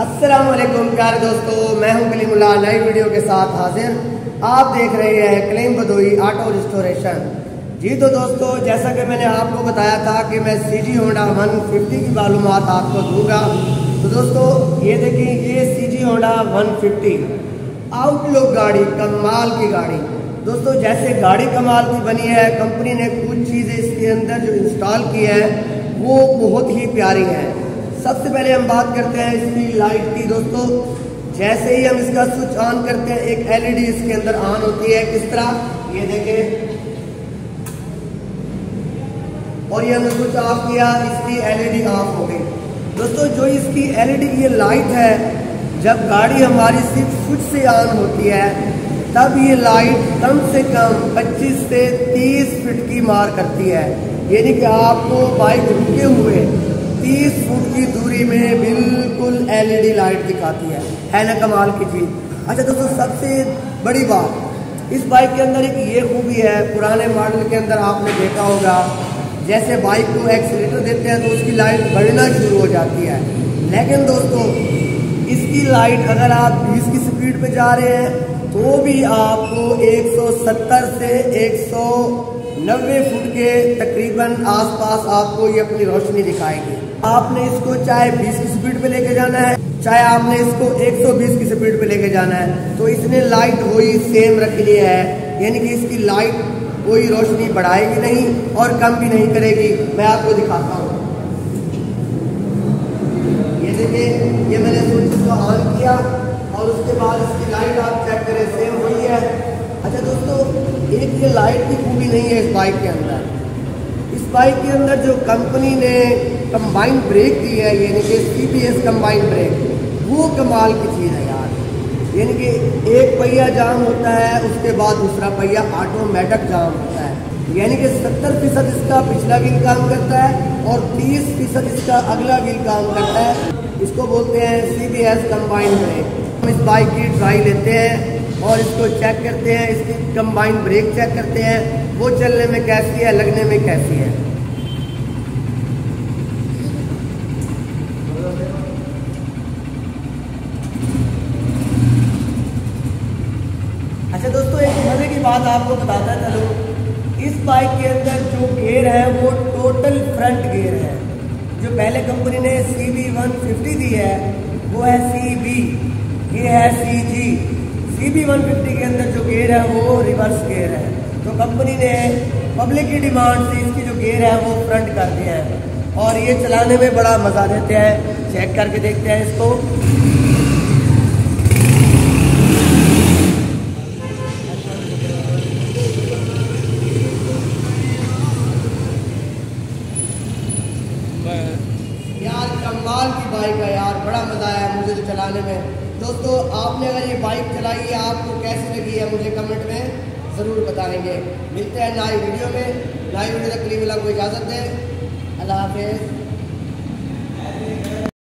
अस्सलाम वालेकुम प्यारे दोस्तों, मैं हूं कलीमुल्लाह नई वीडियो के साथ हाजिर। आप देख रहे हैं कलीम बदोई ऑटो रिस्टोरेशन। जी तो दोस्तों, जैसा कि मैंने आपको बताया था कि मैं सीजी होंडा 150 की मालूमात आपको दूंगा। तो दोस्तों ये देखिए, ये सीजी होंडा 150 आउटलुक गाड़ी, कमाल की गाड़ी। दोस्तों जैसे गाड़ी कमाल की बनी है, कंपनी ने कुछ चीज़ें इसके अंदर जो इंस्टॉल की है वो बहुत ही प्यारी है। सबसे पहले हम बात करते हैं इसकी लाइट की। दोस्तों जैसे ही हम इसका स्विच ऑन करते हैं, एक एलईडी इसके अंदर ऑन होती है। किस तरह, ये देखें, और ये हमने स्विच ऑफ किया, इसकी एलईडी ऑफ हो गई। दोस्तों जो इसकी एलईडी की लाइट है, जब गाड़ी हमारी सिर्फ स्विच से ऑन होती है तब ये लाइट कम से कम 25 से 30 फीट की मार करती है। यानी कि आपको बाइक रुके हुए 30 फुट की दूरी में बिल्कुल एलईडी लाइट दिखाती है ना कमाल की चीज़। अच्छा दोस्तों, सबसे बड़ी बात इस बाइक के अंदर एक ये खूबी है, पुराने मॉडल के अंदर आपने देखा होगा, जैसे बाइक को एक्सीलेटर देते हैं तो उसकी लाइट बढ़ना शुरू हो जाती है। लेकिन दोस्तों इसकी लाइट अगर आप 20 की स्पीड पे जा रहे हैं तो भी आपको 170 से 190 फुट के तकरीबन आसपास आपको ये अपनी रोशनी दिखाएगी। आपने इसको चाहे 20 की स्पीड पे लेके जाना है, चाहे आपने इसको 120 की स्पीड पे लेके जाना है, तो इसने लाइट वही सेम रखनी है। यानी कि इसकी लाइट कोई रोशनी बढ़ाएगी नहीं और कम भी नहीं करेगी। मैं आपको दिखाता हूँ, ये देखिए, ये मैंने स्विच को ऑन किया और उसके बाद इसकी लाइट आप चेक करें, सेम वही है। अच्छा दोस्तों, एक ये लाइट की खूबी नहीं है इस बाइक के अंदर। इस बाइक के अंदर जो कंपनी ने कंबाइंड ब्रेक दी है, यानी कि CBS कंबाइंड ब्रेक, वो कमाल की चीज़ है यार। यानी कि एक पहिया जाम होता है, उसके बाद दूसरा पहिया ऑटोमेटिक जाम होता है। यानी कि 70% इसका पिछला व्हील काम करता है और 30% इसका अगला व्हील काम करता है। इसको बोलते हैं CBS कंबाइंड ब्रेक। हम इस बाइक की ट्राई लेते हैं और इसको चेक करते हैं, इसकी कंबाइंड ब्रेक चेक करते हैं, वो चलने में कैसी है, लगने में कैसी है। अच्छा दोस्तों, एक मजे की बात आपको बताता चलो, इस बाइक के अंदर जो गेयर है वो टोटल फ्रंट गेयर है। जो पहले कंपनी ने CB 150 दी है वो है CB, ये है CG। CB 150 के अंदर जो गेयर है वो रिवर्स गेयर है। तो कंपनी ने पब्लिक की डिमांड से इसकी जो गेयर है वो फ्रंट कर दिया है और ये चलाने में बड़ा मज़ा देते हैं। चेक करके देखते हैं इसको। यार कमाल की बाइक है यार, बड़ा मज़ा आया मुझे तो चलाने में। दोस्तों आपने अगर ये बाइक चलाई है, आपको कैसी लगी है मुझे कमेंट में ज़रूर बताएंगे। मिलते हैं नई वीडियो में। नई वीडियो तक के लिए को इजाज़त दें। अल्लाह हाफ़िज़।